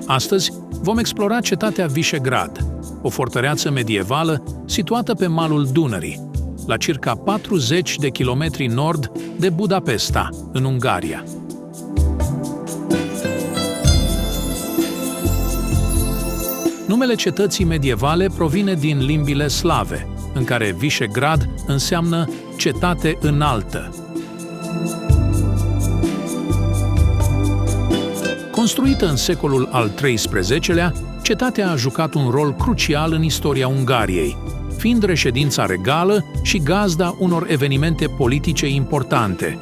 Astăzi vom explora cetatea Visegrad, o fortăreață medievală situată pe malul Dunării, la circa 40 de kilometri nord de Budapesta, în Ungaria. Numele cetății medievale provine din limbile slave, în care Visegrad înseamnă cetate înaltă. Construită în secolul al XIII-lea, cetatea a jucat un rol crucial în istoria Ungariei, fiind reședința regală și gazda unor evenimente politice importante.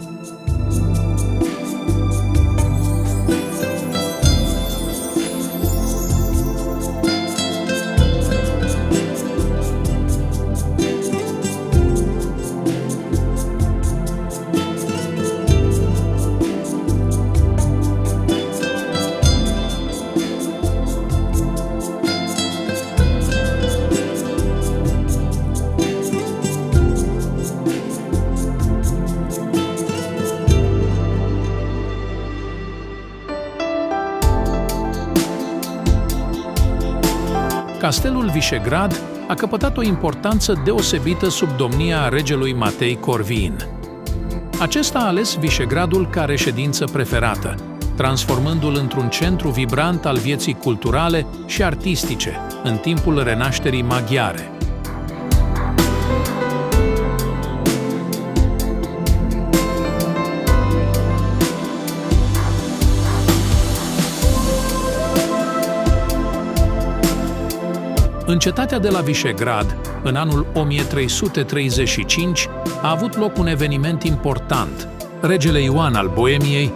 Castelul Visegrad a căpătat o importanță deosebită sub domnia regelui Matei Corvin. Acesta a ales Visegradul ca reședință preferată, transformându-l într-un centru vibrant al vieții culturale și artistice în timpul renașterii maghiare. În cetatea de la Visegrad, în anul 1335, a avut loc un eveniment important. Regele Ioan al Boemiei,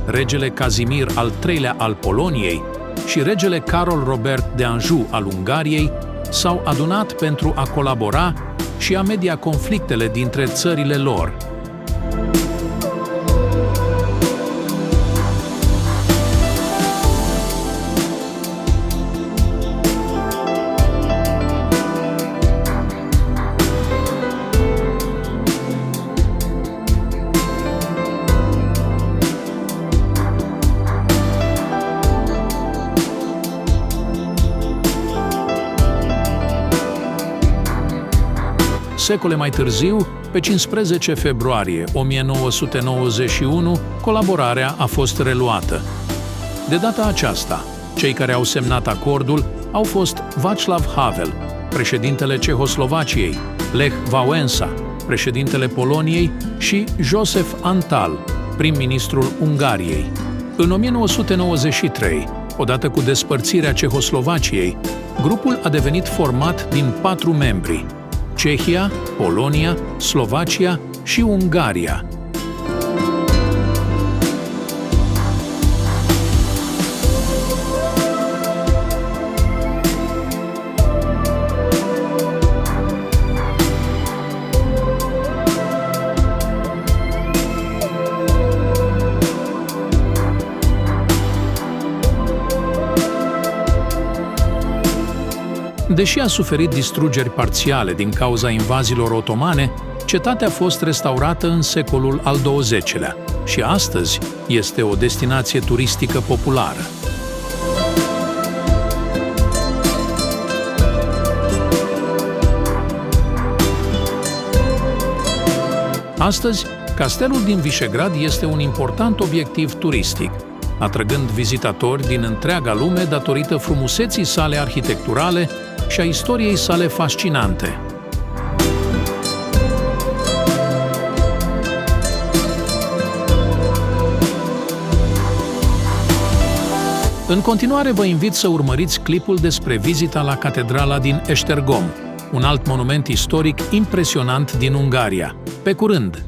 regele Casimir al III-lea al Poloniei și regele Carol Robert de Anjou al Ungariei s-au adunat pentru a colabora și a media conflictele dintre țările lor. Secole mai târziu, pe 15 februarie 1991, colaborarea a fost reluată. De data aceasta, cei care au semnat acordul au fost Václav Havel, președintele Cehoslovaciei, Lech Wałęsa, președintele Poloniei și Joseph Antall, prim-ministrul Ungariei. În 1993, odată cu despărțirea Cehoslovaciei, grupul a devenit format din 4 membri: Cehia, Polonia, Slovacia și Ungaria. Deși a suferit distrugeri parțiale din cauza invaziilor otomane, cetatea a fost restaurată în secolul al XX-lea și astăzi este o destinație turistică populară. Astăzi, castelul din Visegrad este un important obiectiv turistic, atrăgând vizitatori din întreaga lume datorită frumuseții sale arhitecturale și a istoriei sale fascinante. În continuare vă invit să urmăriți clipul despre vizita la catedrala din Esztergom, un alt monument istoric impresionant din Ungaria. Pe curând!